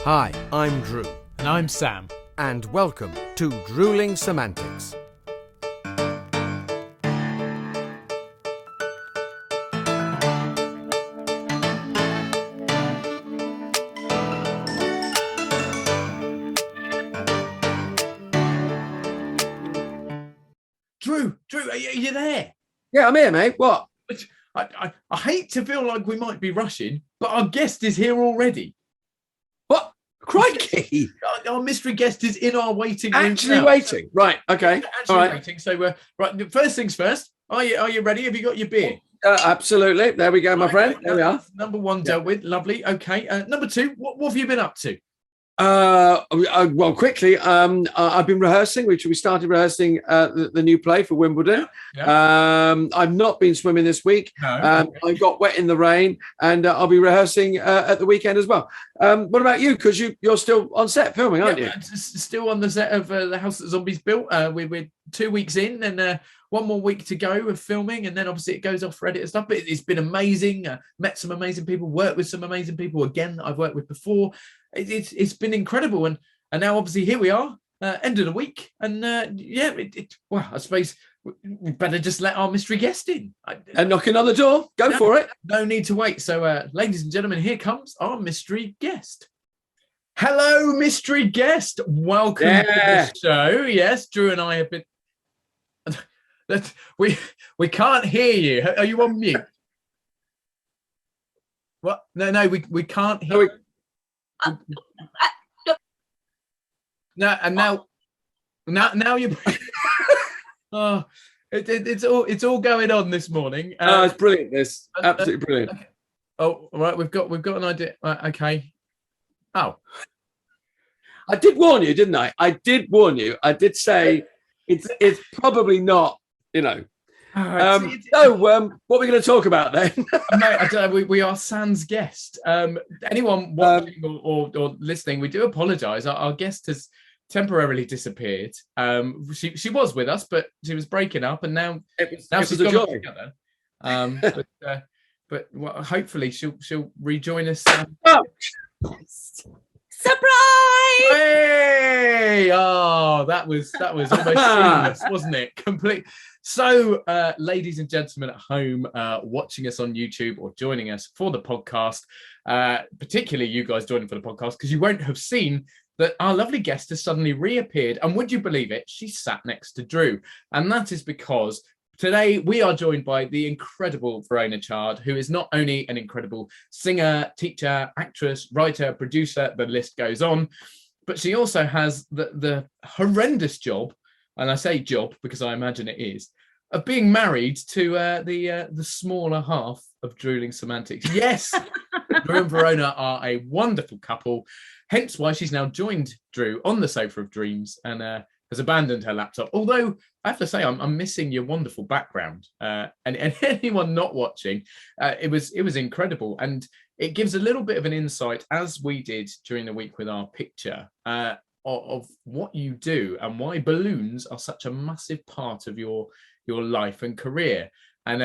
Hi, I'm Drew. And I'm Sam. And welcome to Drewling Samantics. Drew, are you there? Yeah, I'm here, mate. What? I hate to feel like we might be rushing, but our guest is here already. What? Crikey! Our mystery guest is in our waiting room. Actually waiting. Right. Okay. Actually All right. waiting. So, right. First things first. Are you ready? Have you got your beer? Absolutely. There we go, my friend. There we are. Number one dealt with. Lovely. Okay. Number two. What have you been up to? Well, quickly. I've been rehearsing. We started rehearsing the new play for Wimbledon. Yeah. I've not been swimming this week. No. I got wet in the rain, and I'll be rehearsing at the weekend as well. What about you? Because you're still on set filming, aren't you? Still on the set of the House That Zombies Built. We're 2 weeks in, and one more week to go of filming, and then obviously it goes off for edit and stuff. But it's been amazing. Met some amazing people. Worked with some amazing people again that I've worked with before. It's been incredible, and now obviously here we are, end of the week, and well, I suppose we better just let our mystery guest in and knocking on the door. Go for it. No need to wait. So, ladies and gentlemen, here comes our mystery guest. Hello, mystery guest. Welcome to the show. Yes, Drew and I have been. We can't hear you. Are you on mute? What? No, we can't hear. No, and now you. Oh, it's all going on this morning. It's brilliant. This absolutely brilliant. Okay. Oh, right. We've got an idea. Right, okay. Oh, I did warn you, didn't I? I did warn you. I did say it's probably not. So, what are we going to talk about then? Mate, I don't know. We are Sam's guest. Anyone watching or listening, we do apologise. Our guest has temporarily disappeared. She was with us, but she was breaking up, and now she's gone off together. But well, hopefully she'll rejoin us. Surprise! Hey! Oh, that was almost seamless, wasn't it? Complete. So, ladies and gentlemen at home, watching us on YouTube or joining us for the podcast, particularly you guys joining for the podcast, because you won't have seen that our lovely guest has suddenly reappeared. And would you believe it? She sat next to Drew. And that is because today we are joined by the incredible Verona Chard, who is not only an incredible singer, teacher, actress, writer, producer, the list goes on, but she also has the horrendous job, and I say job because I imagine it is, of being married to the smaller half of Drewling Samantics. Yes, Drew and Verona are a wonderful couple, hence why she's now joined Drew on the sofa of dreams and has abandoned her laptop. Although I have to say, I'm missing your wonderful background. And anyone not watching, it was incredible, and it gives a little bit of an insight, as we did during the week with our picture, of what you do and why balloons are such a massive part of your life and career. And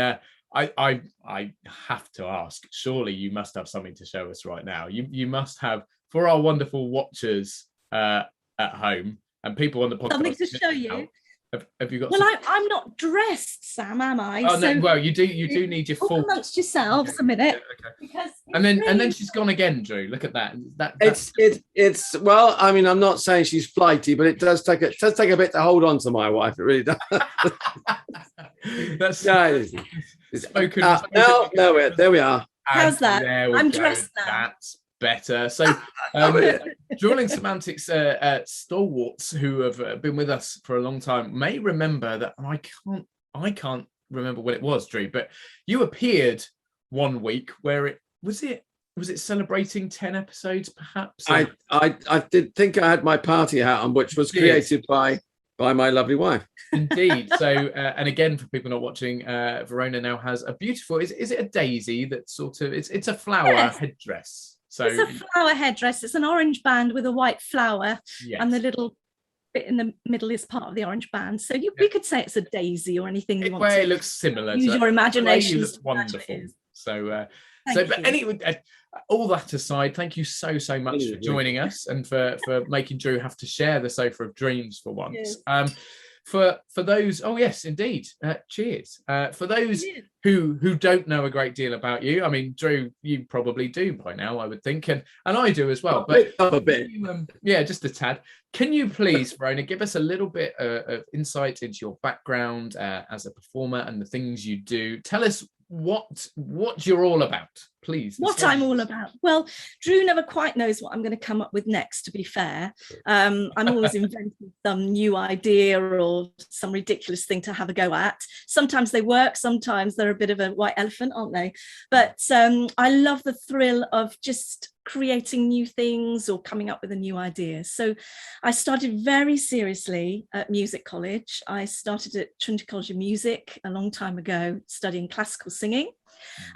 I have to ask, surely you must have something to show us right now. You must have, for our wonderful watchers at home and people on the podcast. Something to show you. Have you got? Well, I'm not dressed, Sam, am I? Oh no. Well, you do need your full. Amongst yourselves a minute. Okay. Because and then she's gone again, Drew. Look at that. It's well. I mean, I'm not saying she's flighty, but it does take a bit to hold on to my wife. It really does. That's spoken. No, there we are. How's that? I'm dressed now. That's better. So, Drewling Samantics stalwarts who have been with us for a long time may remember that. I can't remember what it was, Drew, but you appeared one week where it was celebrating 10 episodes, perhaps. I did think I had my party hat on, which was created by my lovely wife. Indeed. So, and again, for people not watching, Verona now has a beautiful. Is it a daisy that sort of? It's a flower headdress. So it's a flower headdress. It's an orange band with a white flower, and the little bit in the middle is part of the orange band. So we could say it's a daisy or anything you want to. It looks similar. Use your imagination. It looks wonderful. So But anyway, all that aside, thank you so much for joining us and for making Drew have to share the sofa of dreams for once. Yes. For those, oh yes, indeed. Cheers. For those who don't know a great deal about you, I mean, Drew, you probably do by now, I would think, and I do as well. But a bit, yeah, just a tad. Can you please, Verona, give us a little bit of insight into your background as a performer and the things you do? Tell us what you're all about, please. What I'm all about. Well, Drew never quite knows what I'm going to come up with next, to be fair. I'm always inventing some new idea or some ridiculous thing to have a go at. Sometimes they work, sometimes they're a bit of a white elephant, aren't they? But I love the thrill of just creating new things or coming up with a new idea. So I started very seriously at music college. I started at Trinity College of Music a long time ago, studying classical singing.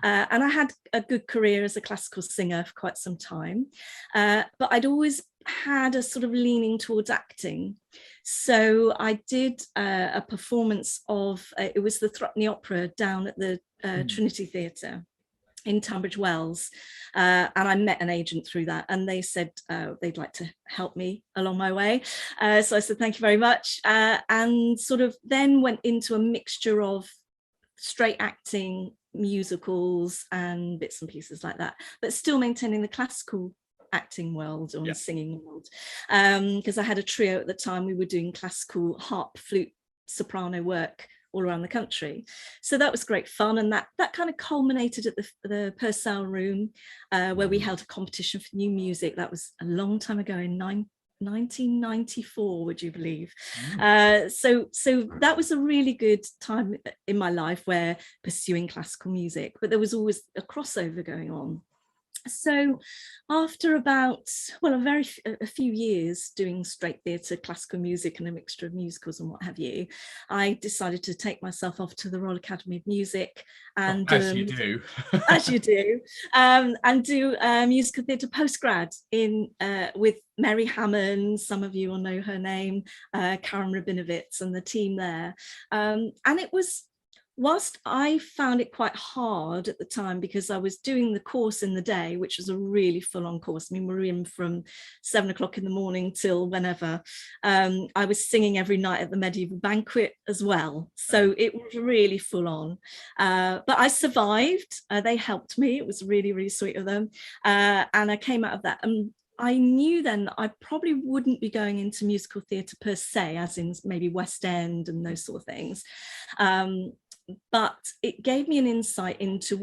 And I had a good career as a classical singer for quite some time. But I'd always had a sort of leaning towards acting. So I did a performance of, it was the Threepenny Opera down at the Trinity Theatre in Tunbridge Wells, and I met an agent through that, and they said they'd like to help me along my way. So I said thank you very much, and sort of then went into a mixture of straight acting, musicals and bits and pieces like that, but still maintaining the classical acting world or singing world, because I had a trio at the time. We were doing classical harp, flute, soprano work all around the country. So that was great fun, and that kind of culminated at the Purcell Room, where we held a competition for new music. That was a long time ago, in 1994, would you believe? So that was a really good time in my life, where pursuing classical music, but there was always a crossover going on. So after about, well, a few years doing straight theatre, classical music and a mixture of musicals and what have you, I decided to take myself off to the Royal Academy of Music and as you do and do musical theatre postgrad in with Mary Hammond. Some of you will know her name, Karen Rabinovitz and the team there, and it was, whilst I found it quite hard at the time, because I was doing the course in the day, which was a really full-on course. I mean, we're in from 7 o'clock in the morning till whenever. I was singing every night at the medieval banquet as well. So it was really full-on. But I survived. They helped me. It was really, really sweet of them. And I came out of that. And I knew then that I probably wouldn't be going into musical theatre per se, as in maybe West End and those sort of things. But it gave me an insight into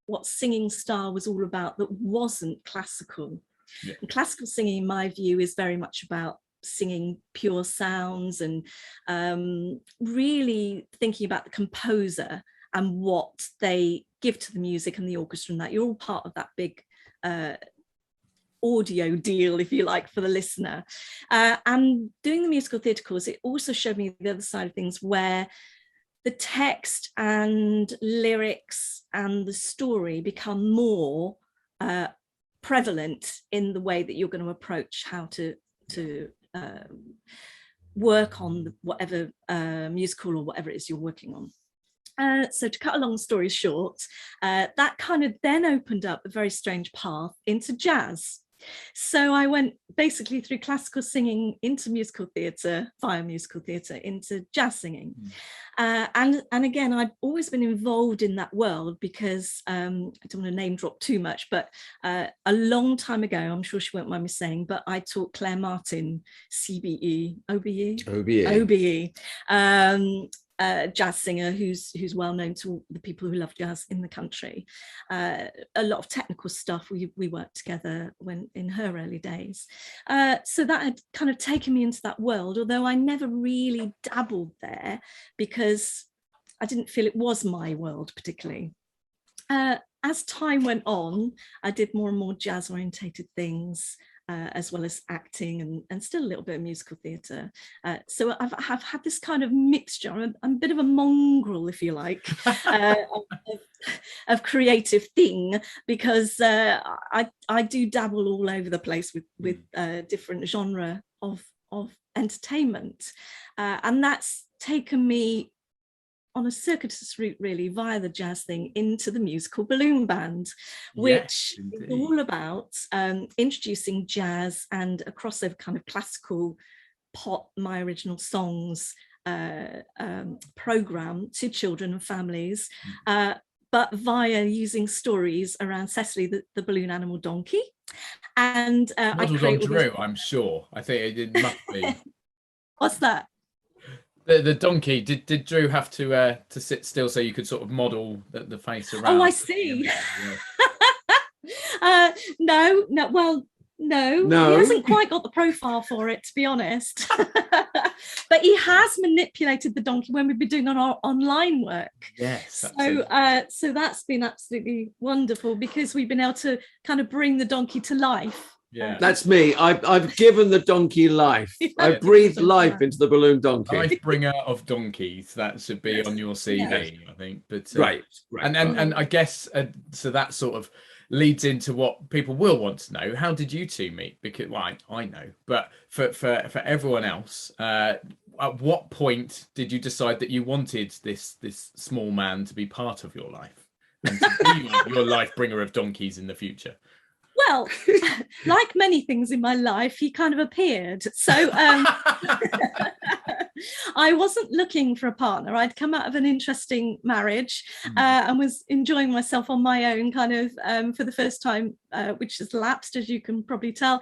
what singing style was all about that wasn't classical. And classical singing, in my view, is very much about singing pure sounds and really thinking about the composer and what they give to the music and the orchestra, and that you're all part of that big audio deal, if you like, for the listener. And doing the musical theatre course, it also showed me the other side of things, where the text and lyrics and the story become more prevalent in the way that you're going to approach how to work on whatever musical or whatever it is you're working on. So to cut a long story short, that kind of then opened up a very strange path into jazz. So I went basically through classical singing into musical theatre, via musical theatre into jazz singing. And again, I've always been involved in that world because, I don't want to name drop too much, but a long time ago, I'm sure she won't mind me saying, but I taught Claire Martin, CBE, OBE, jazz singer who's well known to the people who love jazz in the country. A lot of technical stuff, we worked together when in her early days. So that had kind of taken me into that world, although I never really dabbled there because I didn't feel it was my world particularly. As time went on, I did more and more jazz orientated things, as well as acting and still a little bit of musical theatre. So I've had this kind of mixture. I'm a bit of a mongrel, if you like, of creative thing, because I do dabble all over the place with different genre of entertainment. And that's taken me on a circuitous route, really, via the jazz thing into the musical balloon band, which is all about introducing jazz and a crossover kind of classical pop, my original songs program to children and families, but via using stories around Cecily, the balloon animal donkey. And modeled on Drew, I'm sure. I think it must be. What's that? The donkey. Did Drew have to sit still so you could sort of model the face around? Oh, I see. No. Well, no, he hasn't quite got the profile for it, to be honest. But he has manipulated the donkey when we've been doing our online work. Yes. So that's been absolutely wonderful, because we've been able to kind of bring the donkey to life. Yeah, that's me. I've given the donkey life. I breathed life into the balloon donkey. Life bringer of donkeys. That should be on your CV, I think. But right. And I guess so that sort of leads into what people will want to know. How did you two meet? Because I know, but for everyone else, at what point did you decide that you wanted this small man to be part of your life and to be your life bringer of donkeys in the future? Well, like many things in my life, he kind of appeared. So I wasn't looking for a partner. I'd come out of an interesting marriage and was enjoying myself on my own, kind of for the first time, which has lapsed, as you can probably tell.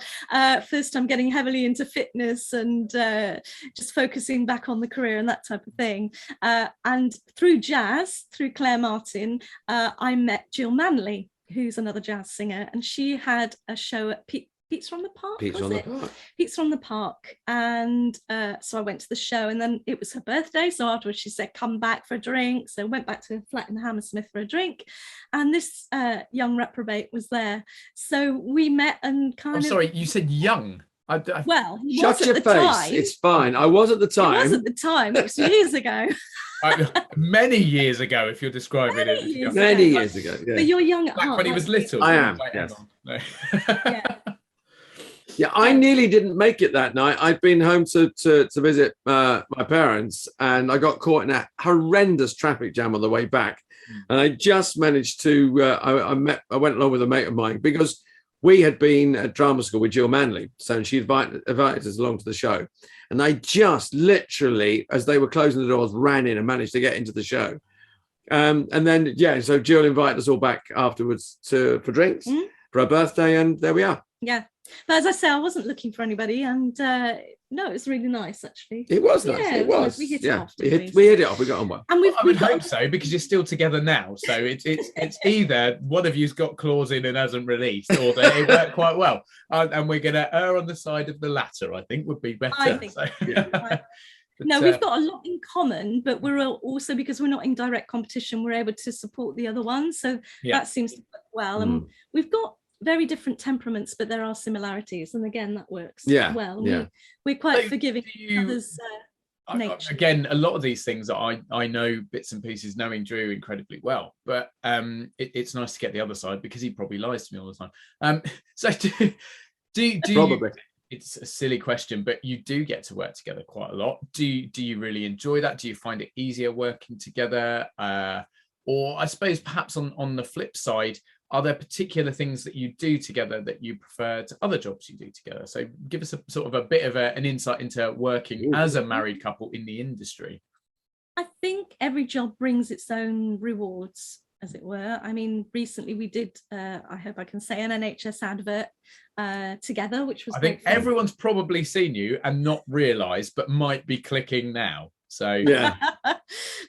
First time getting heavily into fitness and just focusing back on the career and that type of thing. And through jazz, through Claire Martin, I met Jill Manley, who's another jazz singer, and she had a show at Pete's from the Park. Pete's from the Park. And so I went to the show, and then it was her birthday, so afterwards she said come back for a drink. So I went back to a flat in Hammersmith for a drink, and this young reprobate was there, so we met and kind of... I'm sorry, you said young. Well, shut your face. Time. It's fine. I was at the time. It was at the time. It was years ago. Many years ago, if you're describing it. Many years ago. Yeah. But you're young at heart. When he was little. I am. Yes. No. Yeah, I nearly didn't make it that night. I'd been home to visit my parents, and I got caught in a horrendous traffic jam on the way back. And I just managed to. I went along with a mate of mine because we had been at drama school with Jill Manley, so she invited us along to the show. And I just literally, as they were closing the doors, ran in and managed to get into the show. And then, so Jill invited us all back afterwards for drinks for her birthday, and there we are. Yeah. But as I say, I wasn't looking for anybody, and no, it was really nice, actually. It was nice. Yeah, it was. Nice. We hit it off. We hit it off. We got on well. And I would hope so, because you're still together now. So it's either one of you's got claws in and hasn't released, or that it worked quite well. And we're going to err on the side of the latter, I think, would be better. I think. So. But, no, we've got a lot in common, but we're also, because we're not in direct competition, we're able to support the other one. So that seems to work well. And we've got very different temperaments, but there are similarities, and again that works well. We're quite forgiving of others' nature. Again, a lot of these things that I know bits and pieces, knowing Drew incredibly well, but it's nice to get the other side, because he probably lies to me all the time. So do probably. It's a silly question, but you do get to work together quite a lot. Do you really enjoy that? Do you find it easier working together? Or I suppose perhaps on the flip side, are there particular things that you do together that you prefer to other jobs you do together? So give us a sort of a bit of an insight into working as a married couple in the industry. I think every job brings its own rewards, as it were. I mean, recently we did, I hope I can say, an NHS advert together, which was great fun. Everyone's probably seen you and not realised, but might be clicking now. So yeah,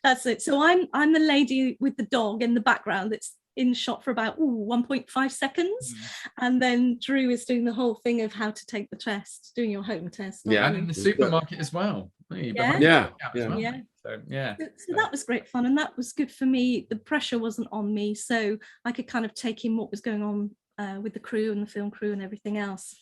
that's it. So I'm the lady with the dog in the background that's in shot for about 1.5 seconds, and then Drew is doing the whole thing of how to take the test, doing your home test. And in the supermarket as well. So that was great fun, and that was good for me. The pressure wasn't on me, so I could kind of take in what was going on with the crew and the film crew and everything else,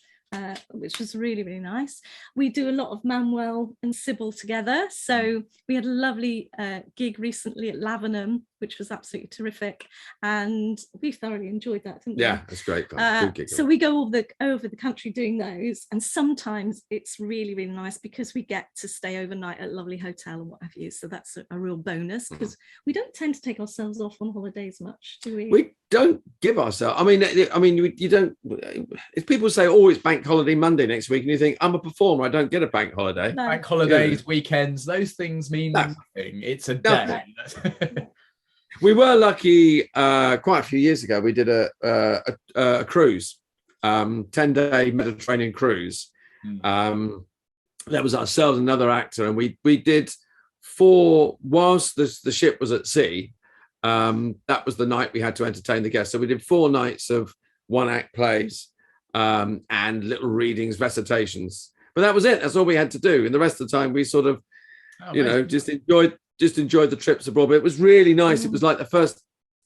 which was really, really nice. We do a lot of Manuel and Sybil together, so we had a lovely gig recently at Lavenham which was absolutely terrific, and we thoroughly enjoyed that, didn't we? Yeah, it's great fun. Good gig. So we go over the country doing those, and sometimes it's really, really nice because we get to stay overnight at a lovely hotel and what have you. So that's a real bonus, because we don't tend to take ourselves off on holidays much, do we? We don't give ourselves. I mean, you don't. If people say, "Oh, it's bank holiday Monday next week," and you think, "I'm a performer, I don't get a bank holiday." No. Bank holidays, weekends, those things mean nothing. It's a day. We were lucky. Quite a few years ago, we did a cruise, 10-day Mediterranean cruise. That was ourselves, another actor, and we did 4 whilst the ship was at sea. That was the night we had to entertain the guests. So we did 4 nights of 1-act plays and little readings, recitations. But that was it. That's all we had to do. And the rest of the time, we sort of, just enjoyed the trips abroad. But it was really nice. It was like the first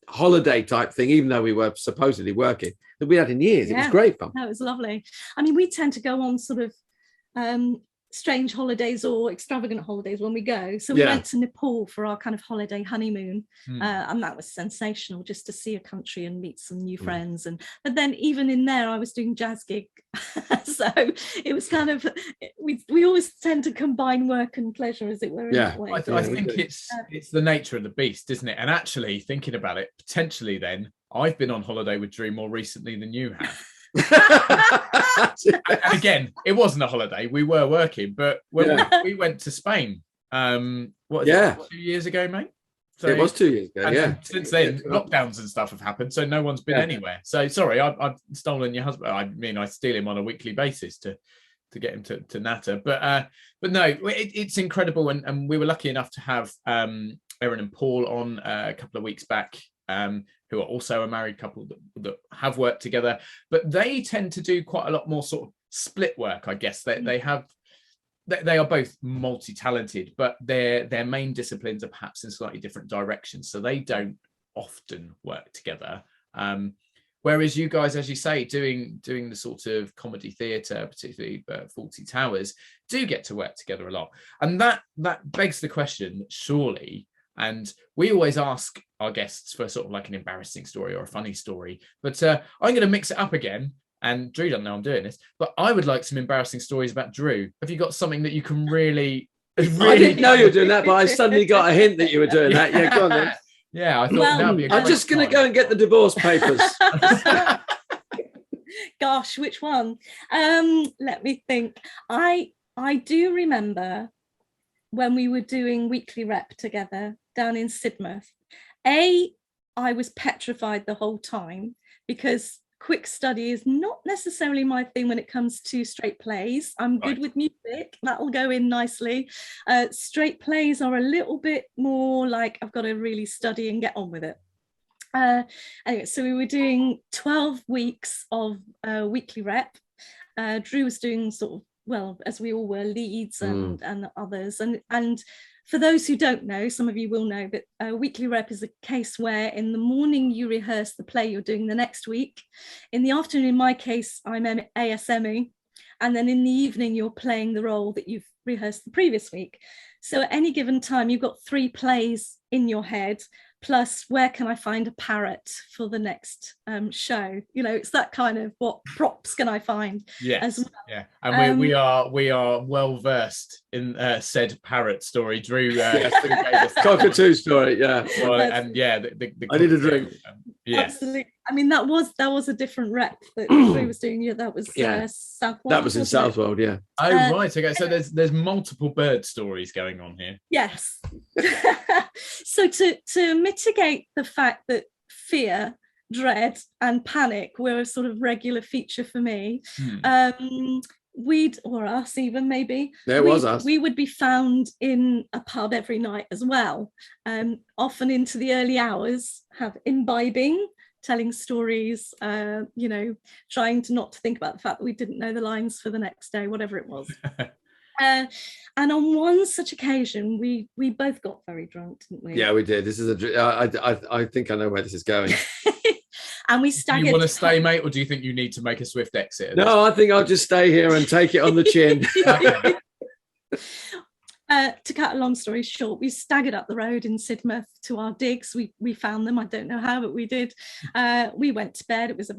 holiday type thing, even though we were supposedly working, that we had in years. It was great fun. That was lovely. I mean, we tend to go on sort of strange holidays or extravagant holidays when we go. So we went to Nepal for our kind of holiday honeymoon, and that was sensational, just to see a country and meet some new friends. But then even in there, I was doing jazz gig, so it was kind of we always tend to combine work and pleasure, as it were. In that way. I think it's the nature of the beast, isn't it? And actually, thinking about it, potentially, then I've been on holiday with Drew more recently than you have. And again, it wasn't a holiday, we were working, but when we went to Spain, what is it, 2 years ago, mate? So, it was 2 years ago, and since then lockdowns and stuff have happened, so no one's been anywhere. So sorry, I've stolen your husband. I mean, I steal him on a weekly basis to get him to natter, but no, it's incredible. And we were lucky enough to have Erin and Paul on a couple of weeks back, who are also a married couple that have worked together, but they tend to do quite a lot more sort of split work, I guess. They are both multi-talented, but their main disciplines are perhaps in slightly different directions, so they don't often work together. Whereas you guys, as you say, doing the sort of comedy theatre, particularly Fawlty Towers, do get to work together a lot. And that begs the question, surely. And we always ask our guests for sort of like an embarrassing story or a funny story. But I'm going to mix it up again. And Drew doesn't know I'm doing this, but I would like some embarrassing stories about Drew. Have you got something that you can really I didn't know you were doing that, but I suddenly got a hint that you were doing that. Yeah, go on then. Yeah, I thought that would be a great I'm just going to go and get the divorce papers. Gosh, which one? Let me think. I do remember when we were doing weekly rep together down in Sidmouth. I was petrified the whole time, because quick study is not necessarily my thing when it comes to straight plays. I'm good with music, that'll go in nicely. Straight plays are a little bit more like I've got to really study and get on with it. Anyway, so we were doing 12 weeks of weekly rep. Drew was doing sort of, well, as we all were, leads and others. And for those who don't know, some of you will know that weekly rep is a case where in the morning you rehearse the play you're doing the next week. In the afternoon, in my case, I'm ASMing. And then in the evening, you're playing the role that you've rehearsed the previous week. So at any given time, you've got 3 plays in your head, plus where can I find a parrot for the next show? You know, it's that kind of, what props can I find? Yes, yeah. And we are well versed in said parrot story. Drew gave us cockatoo story, yeah. Well, and yeah, I need a drink. Yes. Absolutely. I mean, that was a different rep that Drew was doing. Yeah, that was Southwold. That was in Southwold, yeah. Oh, right. Okay. So there's multiple bird stories going on here. Yes. So to mitigate the fact that fear, dread, and panic were a sort of regular feature for me, us even maybe. We would be found in a pub every night as well, often into the early hours, imbibing, telling stories, trying to not to think about the fact that we didn't know the lines for the next day, whatever it was. And on one such occasion, we both got very drunk, didn't we? Yeah, we did. This is I think I know where this is going. And we staggered. Do you want to stay, mate, or do you think you need to make a swift exit? No, I think I'll just stay here and take it on the chin. To cut a long story short, we staggered up the road in Sidmouth to our digs. We found them. I don't know how, but we did. We went to bed. It was,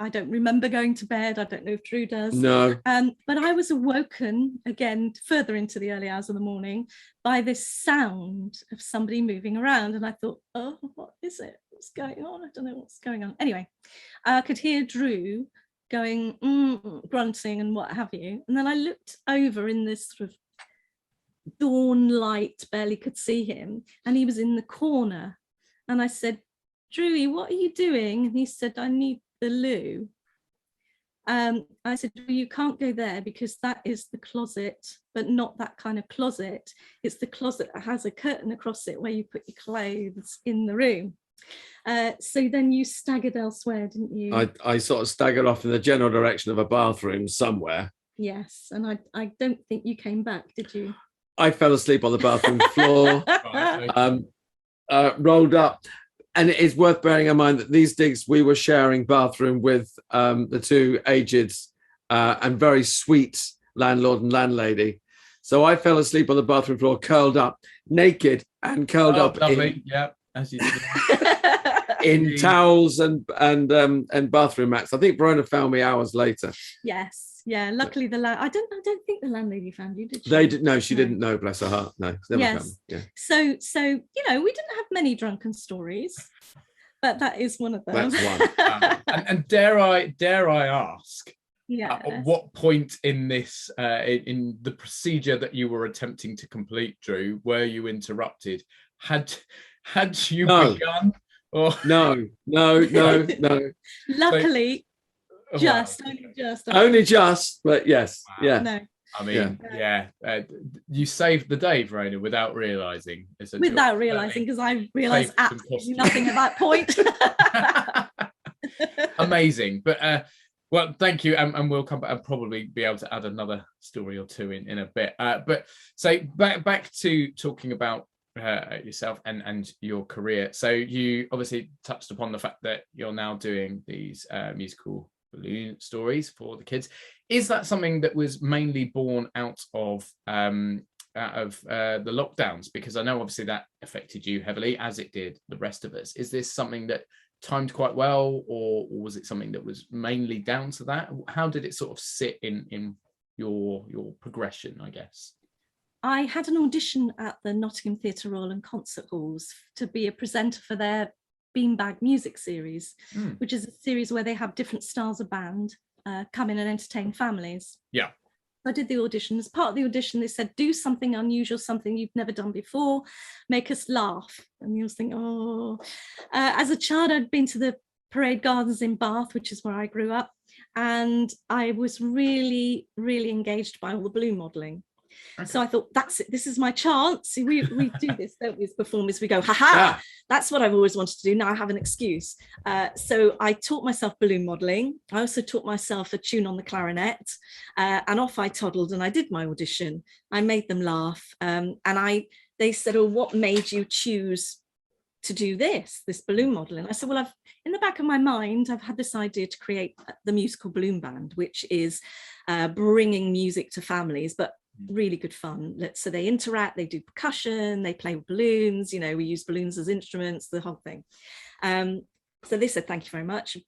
I don't remember going to bed. I don't know if Drew does. No. But I was awoken again, further into the early hours of the morning, by this sound of somebody moving around. And I thought, oh, what is it? What's going on? I don't know what's going on. Anyway, I could hear Drew going, grunting and what have you. And then I looked over in this sort of dawn light, barely could see him. And he was in the corner. And I said, Drewy, what are you doing? And he said, I need the loo. I said, well, you can't go there because that is the closet, but not that kind of closet. It's the closet that has a curtain across it where you put your clothes in the room. So then you staggered elsewhere, didn't you? I sort of staggered off in the general direction of a bathroom somewhere. Yes, and I don't think you came back, did you? I fell asleep on the bathroom floor, rolled up. And it is worth bearing in mind that these digs, we were sharing bathroom with the two aged and very sweet landlord and landlady. So I fell asleep on the bathroom floor, curled up, naked, and curled up lovely. As you in towels and bathroom mats. I think Verona found me hours later. Yes. Yeah, luckily I don't think the landlady found you, did she? They did. No, she didn't know, bless her heart. No, never found me. Yeah. So we didn't have many drunken stories, but that is one of them. That's one. And dare I ask, at what point in this in the procedure that you were attempting to complete, Drew, were you interrupted? Had you begun? Or No. Luckily. Only just, but yes. Wow. Yeah. No. I mean, you saved the day, Verona, without realizing. Without realizing, because I realized absolutely nothing at that point. Amazing. But well, thank you. And we'll come back and probably be able to add another story or two in a bit. But so back to talking about yourself and your career. So you obviously touched upon the fact that you're now doing these musical balloon stories for the kids. Is that something that was mainly born out of the lockdowns? Because I know obviously that affected you heavily, as it did the rest of us. Is this something that timed quite well, or was it something that was mainly down to that? How did it sort of sit in your progression, I guess? I had an audition at the Nottingham Theatre Royal and Concert Halls to be a presenter for their Beanbag music series, which is a series where they have different styles of band come in and entertain families. Yeah. I did the audition. As part of the audition, they said, do something unusual, something you've never done before, make us laugh. And you was thinking, as a child, I'd been to the Parade Gardens in Bath, which is where I grew up. And I was really, really engaged by all the balloon modelling. Okay. So I thought, that's it. This is my chance. We do this, don't we, as performers? We go, that's what I've always wanted to do. Now I have an excuse. So I taught myself balloon modelling. I also taught myself a tune on the clarinet, and off I toddled and I did my audition. I made them laugh, and they said, "Oh, what made you choose to do this balloon modelling?" I said, well, in the back of my mind, I've had this idea to create the musical balloon band, which is bringing music to families, but really good fun. So they interact, they do percussion, they play with balloons, we use balloons as instruments, the whole thing. So they said, thank you very much.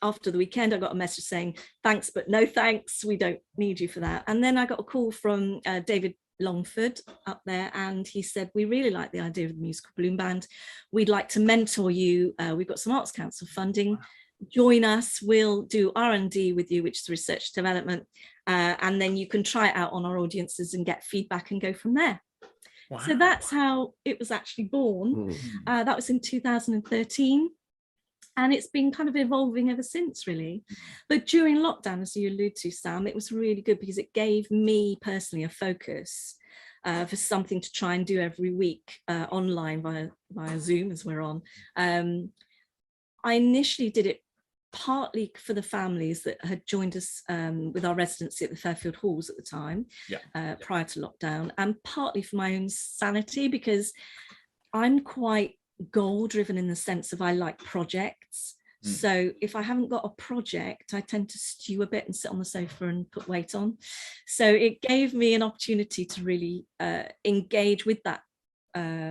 After the weekend, I got a message saying, thanks, but no thanks, we don't need you for that. And then I got a call from David Longford up there, and he said, we really like the idea of the musical balloon band. We'd like to mentor you. We've got some Arts Council funding. Join us, we'll do R&D with you, which is research development, and then you can try it out on our audiences and get feedback and go from there. Wow. So that's how it was actually born. That was in 2013, and it's been kind of evolving ever since, really. But during lockdown, as you allude to, Sam, it was really good because it gave me personally a focus for something to try and do every week online via Zoom, as we're on. I initially did it partly for the families that had joined us with our residency at the Fairfield Halls at the time, prior to lockdown, and partly for my own sanity, because I'm quite goal driven in the sense of I like projects. So if I haven't got a project, I tend to stew a bit and sit on the sofa and put weight on. So it gave me an opportunity to really engage with that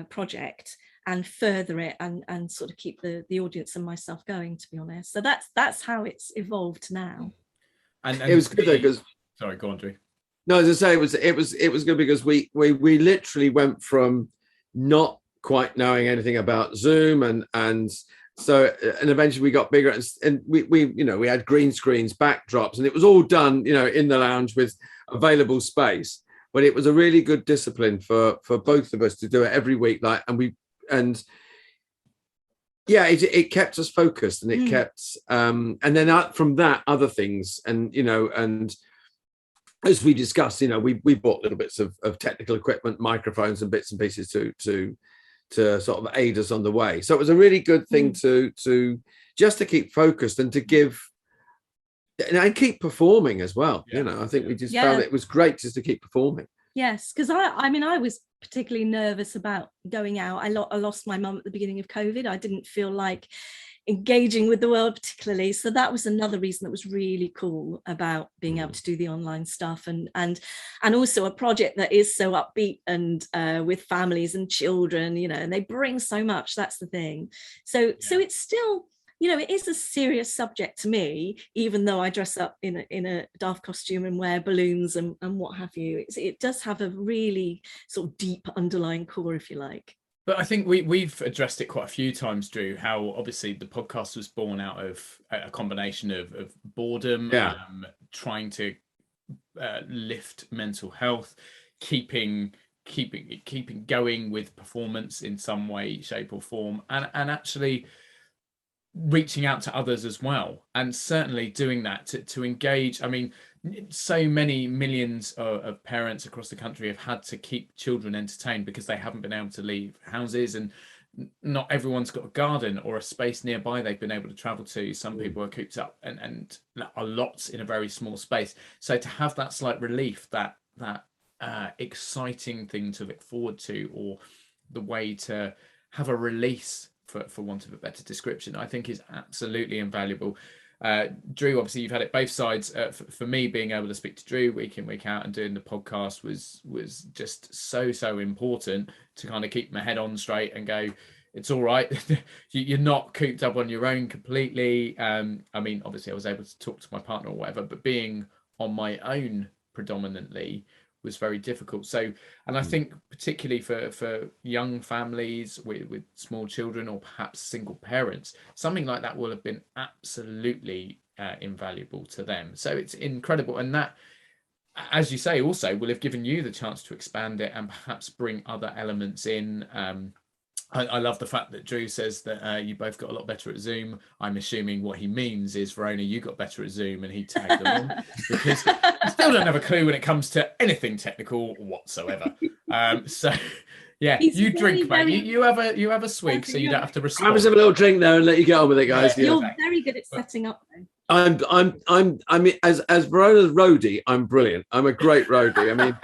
project and further it and sort of keep the audience and myself going, to be honest. So that's how it's evolved now. And it was good though, because sorry, go on, Drew. No, as I say, it was good because we literally went from not quite knowing anything about Zoom and eventually we got bigger and we had green screens, backdrops, and it was all done in the lounge with available space. But it was a really good discipline for both of us to do it every week, it kept us focused, and it kept and then from that other things, and as we discussed, we bought little bits of technical equipment, microphones and bits and pieces to sort of aid us on the way. So it was a really good thing to just to keep focused and to give and keep performing as well. I think we just found it was great just to keep performing. Yes, because I was particularly nervous about going out. I lost my mum at the beginning of COVID. I didn't feel like engaging with the world particularly, so that was another reason that was really cool about being able to do the online stuff, and also a project that is so upbeat and with families and children, and they bring so much. That's the thing. So it's still, it is a serious subject to me, even though I dress up in a daft costume and wear balloons and what have you. It does have a really sort of deep underlying core, if you like. But I think we've addressed it quite a few times, Drew, how obviously the podcast was born out of a combination of boredom, trying to lift mental health, keeping going with performance in some way, shape or form, and actually reaching out to others as well, and certainly doing that to engage. I mean, so many millions of parents across the country have had to keep children entertained because they haven't been able to leave houses, and not everyone's got a garden or a space nearby they've been able to travel to. Some people are cooped up and a lot in a very small space. So to have that slight relief, that exciting thing to look forward to, or the way to have a release, for want of a better description, I think is absolutely invaluable. Drew, obviously you've had it both sides. For me, being able to speak to Drew week in, week out and doing the podcast was just so important to kind of keep my head on straight and go, it's all right. You're not cooped up on your own completely. I mean, obviously I was able to talk to my partner or whatever, but being on my own predominantly was very difficult. So, and I think particularly for young families with small children, or perhaps single parents, something like that will have been absolutely invaluable to them. So it's incredible. And that, as you say, also will have given you the chance to expand it and perhaps bring other elements in. I love the fact that Drew says that you both got a lot better at Zoom. I'm assuming what he means is, Verona, you got better at Zoom and he tagged along, because I still don't have a clue when it comes to anything technical whatsoever. So yeah, you drink, mate. You have a swig, so you don't have to respond. I'm just have a little drink there and let you get on with it, guys. You're very good at setting up, though. I mean, as Verona's roadie, I'm brilliant. I'm a great roadie. I mean,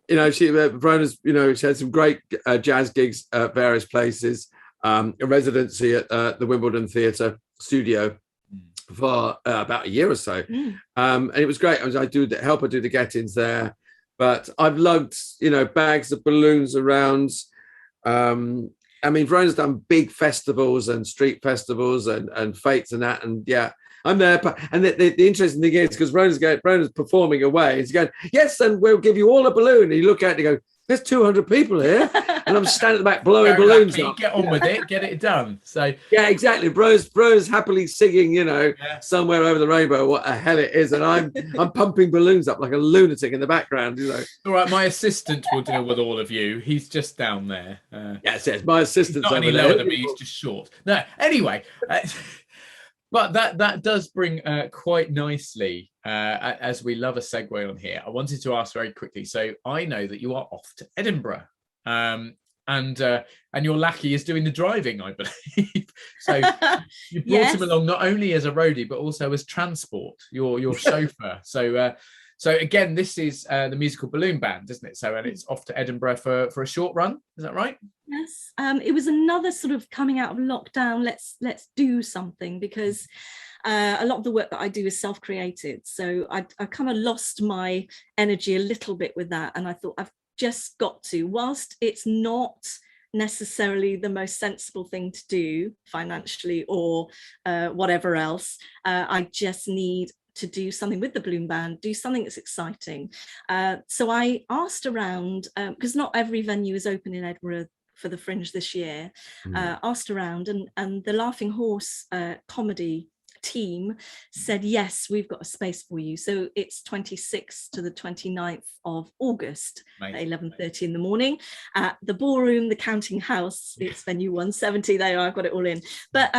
Verona's, she had some great jazz gigs at various places, a residency at the Wimbledon Theatre Studio for about a year or so. And it was great. I do the get-ins there, but I've lugged, bags of balloons around. I mean, Verona's done big festivals and street festivals and fates and that. And yeah, I'm there. And the interesting thing is, because Verona's performing away, and he's going, yes, and we'll give you all a balloon. And you look at it and you go, there's 200 people here. And I'm standing at the back blowing balloons up. Get on with it, get it done. So yeah, exactly. Bro's happily singing, somewhere over the rainbow, what the hell it is. And I'm pumping balloons up like a lunatic in the background, All right, my assistant will deal with all of you. He's just down there. Yes, my assistant's not over any there. lower than me, he's just short. No, anyway. But that does bring quite nicely, as we love a segue on here. I wanted to ask very quickly. So I know that you are off to Edinburgh, and your lackey is doing the driving, I believe. So you brought him along not only as a roadie but also as transport, your chauffeur. So So again, this is the musical balloon band, isn't it? So, and it's off to Edinburgh for a short run. Is that right? Yes. It was another sort of coming out of lockdown. Let's do something, because a lot of the work that I do is self-created. So I kind of lost my energy a little bit with that, and I thought I've just got to, whilst it's not necessarily the most sensible thing to do financially or whatever else, I just need to do something with the balloon band, do something that's exciting. So I asked around, because not every venue is open in Edinburgh for the Fringe this year, asked around, and the Laughing Horse comedy team said, yes, we've got a space for you. So it's 26th to the 29th of August at 11:30 in the morning at the Ballroom, the Counting House. It's venue 170. There, I've got it all in. But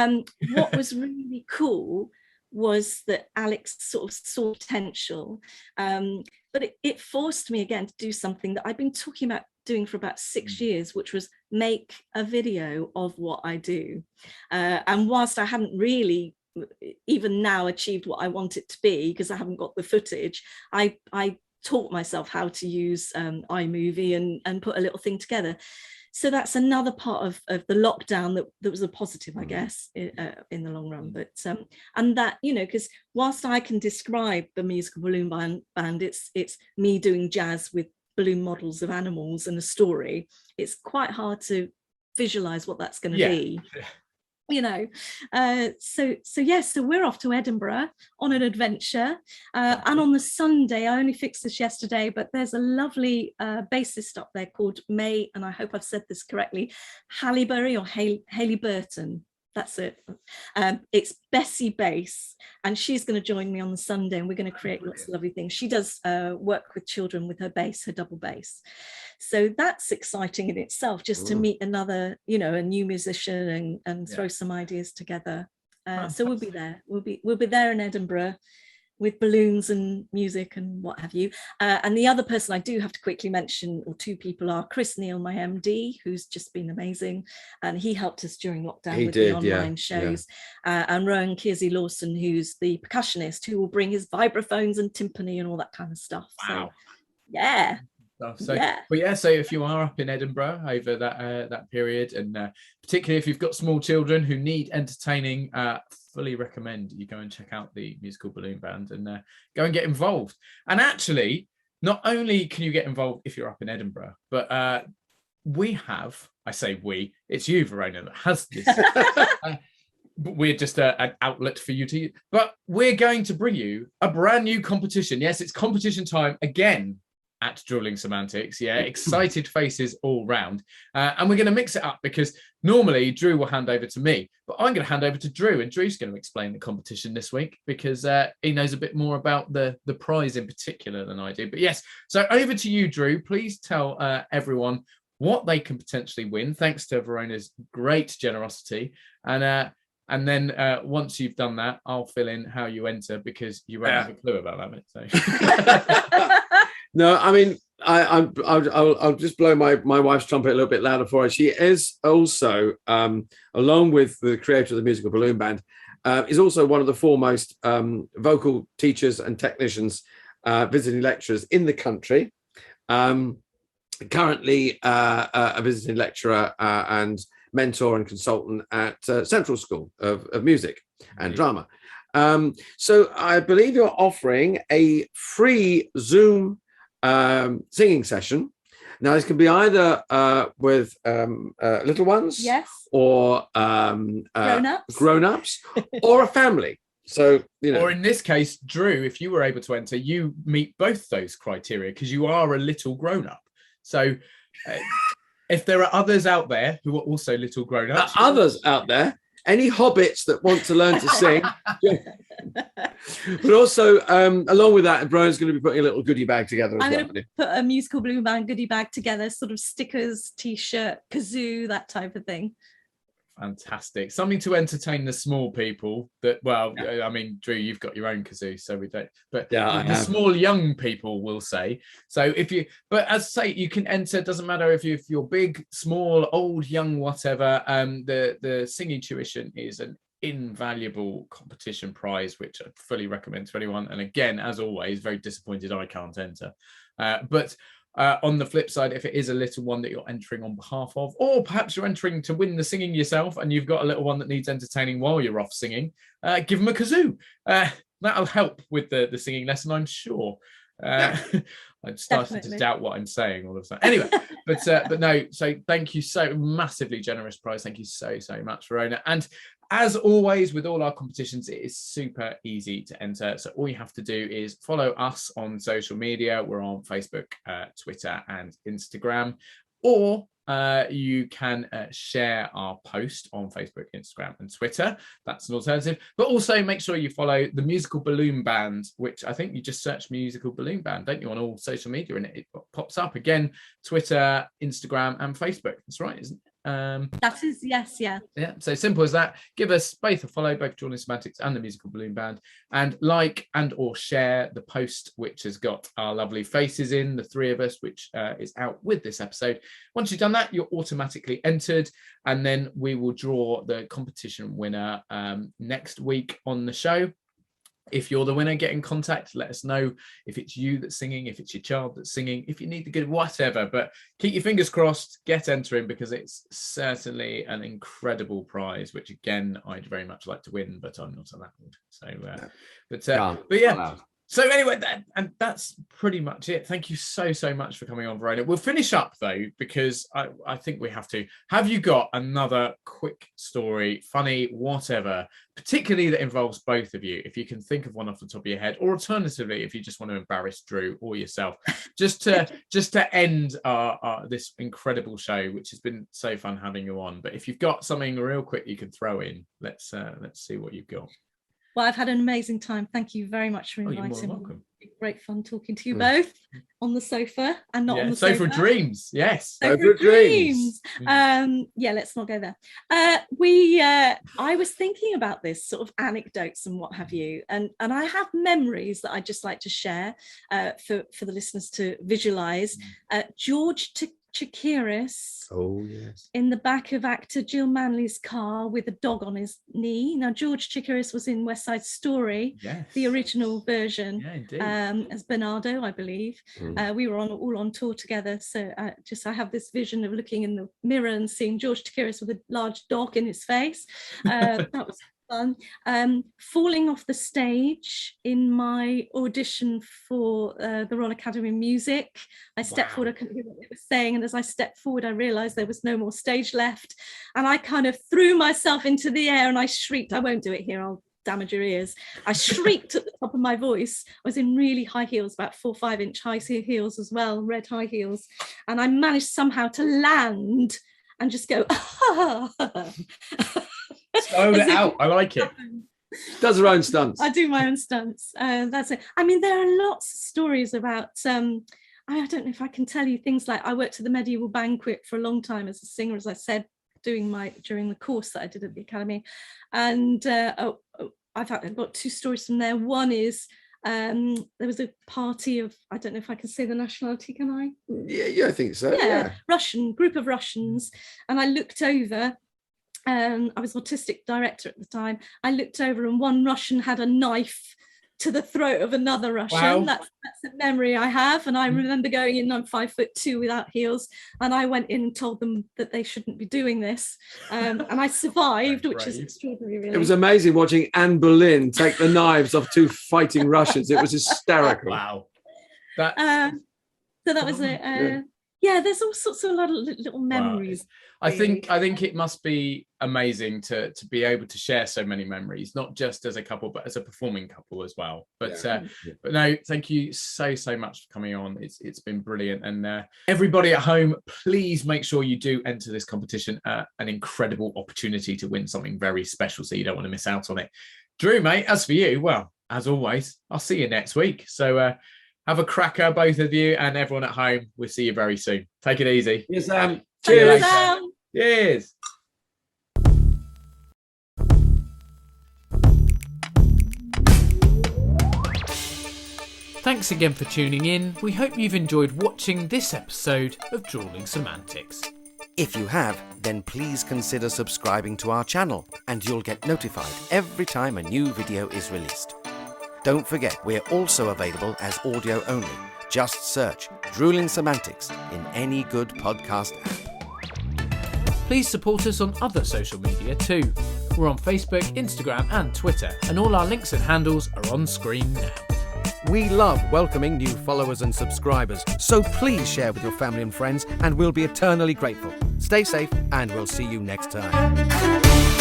what was really cool was that Alex sort of saw potential, but it forced me again to do something that I've been talking about doing for about 6 years, which was make a video of what I do. And whilst I hadn't really even now achieved what I want it to be, because I haven't got the footage, I taught myself how to use iMovie and put a little thing together. So that's another part of the lockdown that was a positive, I guess, in the long run. But and that, you know, because whilst I can describe the musical balloon band, it's me doing jazz with balloon models of animals and a story. It's quite hard to visualize what that's going to be. You know, so we're off to Edinburgh on an adventure, and on the Sunday, I only fixed this yesterday, but there's a lovely bassist up there called May, and I hope I've said this correctly, Halliburry or Haley Burton. That's it. It's Bessie Bass, and she's going to join me on the Sunday, and we're going to create lots of lovely things. She does work with children with her bass, her double bass. So that's exciting in itself, just to meet another, you know, a new musician and throw some ideas together. So we'll be there. We'll be there in Edinburgh with balloons and music and what have you. And the other person I do have to quickly mention, or two people, are Chris Neal, my MD, who's just been amazing, and he helped us during lockdown with the online shows. And Rowan Kearsey Lawson, who's the percussionist, who will bring his vibraphones and timpani and all that kind of stuff. Wow. So yeah. So so if you are up in Edinburgh over that period, and particularly if you've got small children who need entertaining, fully recommend you go and check out the musical balloon band and go and get involved. And actually, not only can you get involved if you're up in Edinburgh, but it's you, Verona, that has this. We're just an outlet for you to, but we're going to bring you a brand new competition. Yes, it's competition time again at Drewling Samantics. Excited faces all round, and we're going to mix it up, because normally Drew will hand over to me, but I'm going to hand over to Drew, and Drew's going to explain the competition this week, because he knows a bit more about the prize in particular than I do. But yes, so over to you, Drew. Please tell everyone what they can potentially win, thanks to Verona's great generosity, and then once you've done that, I'll fill in how you enter, because you won't have a clue about that bit. So. No, I mean, I'll just blow my wife's trumpet a little bit louder for her. She is also, along with the creator of the musical balloon band, is also one of the foremost vocal teachers and technicians, visiting lecturers in the country. Currently a visiting lecturer and mentor and consultant at Central School of Music and Drama. So I believe you're offering a free Zoom singing session. Now, this can be either with little ones, yes, or grown-ups, or a family. So, you know, or in this case, Drew, if you were able to enter, you meet both those criteria, because you are a little grown-up. So if there are others out there who are also little grown-ups, any hobbits that want to learn to sing. But also, along with that, Brian's going to be putting a little goodie bag together as well. I'm going to put a musical balloon band goodie bag together, sort of stickers, t-shirt, kazoo, that type of thing. Fantastic. Something to entertain the small people that, I mean, Drew, you've got your own kazoo, so we don't, but the small young people will say. So but as I say, you can enter, doesn't matter if you're big, small, old, young, whatever. The singing tuition is an invaluable competition prize, which I fully recommend to anyone. And again, as always, very disappointed I can't enter. But on the flip side, if it is a little one that you're entering on behalf of, or perhaps you're entering to win the singing yourself and you've got a little one that needs entertaining while you're off singing, give them a kazoo. That'll help with the singing lesson, I'm sure. I'm starting to doubt what I'm saying all of a sudden. Anyway, but no, so thank you, so massively generous prize. Thank you so much, Verona. And as always, with all our competitions, it is super easy to enter. So all you have to do is follow us on social media. We're on Facebook, Twitter, and Instagram. Or you can share our post on Facebook, Instagram, and Twitter. That's an alternative. But also make sure you follow the Musical Balloon Band, which I think you just search Musical Balloon Band, don't you, on all social media, and it pops up again. Twitter, Instagram, and Facebook. That's right, isn't it? That is, yes, yeah. Yeah, so simple as that. Give us both a follow, both Drewling Samantics and the Musical Balloon Band, and like and or share the post, which has got our lovely faces in, the three of us, which is out with this episode. Once you've done that, you're automatically entered, and then we will draw the competition winner next week on the show. If you're the winner, get in contact. Let us know if it's you that's singing, if it's your child that's singing, if you need to get whatever. But keep your fingers crossed, get entering, because it's certainly an incredible prize, which again, I'd very much like to win, but I'm not allowed. So, but yeah. So anyway, that's pretty much it. Thank you so much for coming on, Verona. We'll finish up though, because I think we have to. Have you got another quick story, funny, whatever, particularly that involves both of you? If you can think of one off the top of your head, or alternatively, if you just want to embarrass Drew or yourself, just to end this incredible show, which has been so fun having you on. But if you've got something real quick you can throw in, let's see what you've got. Well, I've had an amazing time. Thank you very much for inviting me. You're more welcome. Great fun talking to you both on the sofa and not on the sofa. sofa. Dreams, yes. Sofa dreams. Let's not go there. I was thinking about this sort of anecdotes and what have you, and I have memories that I'd just like to share for the listeners to visualize. George Chakiris in the back of actor Jill Manley's car with a dog on his knee. Now, George Chakiris was in West Side Story, the original version, as Bernardo, I believe. We were all on tour together, so I have this vision of looking in the mirror and seeing George Chakiris with a large dog in his face. That was fun. Falling off the stage in my audition for the Royal Academy of Music. I stepped forward, I couldn't hear what they were saying, and as I stepped forward I realised there was no more stage left, and I kind of threw myself into the air and I shrieked. I won't do it here, I'll damage your ears. I shrieked at the top of my voice. I was in really high heels, about 4 or 5 inch high heels as well, red high heels, and I managed somehow to land and just go Slow it out. I like it. Does her own stunts. I do my own stunts. That's it. I mean, there are lots of stories about. I don't know if I can tell you things like I worked at the Medieval Banquet for a long time as a singer, as I said, during the course that I did at the Academy, and I've got 2 stories from there. One is there was a party of, I don't know if I can say the nationality, can I? Yeah, I think so. Yeah. Group of Russians, and I looked over. I was autistic director at the time. I looked over and one Russian had a knife to the throat of another Russian. Wow. That's a memory I have. And I remember going in, I'm 5'2" without heels. And I went in and told them that they shouldn't be doing this. And I survived, which is extraordinary, really. It was amazing watching Anne Boleyn take the knives of 2 fighting Russians. It was hysterical. Wow. So that was it. Yeah, there's all sorts of a lot of little memories. Wow. I think it must be amazing to be able to share so many memories, not just as a couple, but as a performing couple as well. But but no, thank you so much for coming on. It's been brilliant. And everybody at home, please make sure you do enter this competition. An incredible opportunity to win something very special, so you don't want to miss out on it. Drew, mate, as for you, well, as always, I'll see you next week. So have a cracker, both of you, and everyone at home. We'll see you very soon. Take it easy. Yes, Sam. Cheers. Cheers. Thanks again for tuning in. We hope you've enjoyed watching this episode of Drewling Samantics. If you have, then please consider subscribing to our channel and you'll get notified every time a new video is released. Don't forget, we're also available as audio only. Just search Drewling Samantics in any good podcast app. Please support us on other social media too. We're on Facebook, Instagram and Twitter, and all our links and handles are on screen now. We love welcoming new followers and subscribers, so please share with your family and friends and we'll be eternally grateful. Stay safe and we'll see you next time.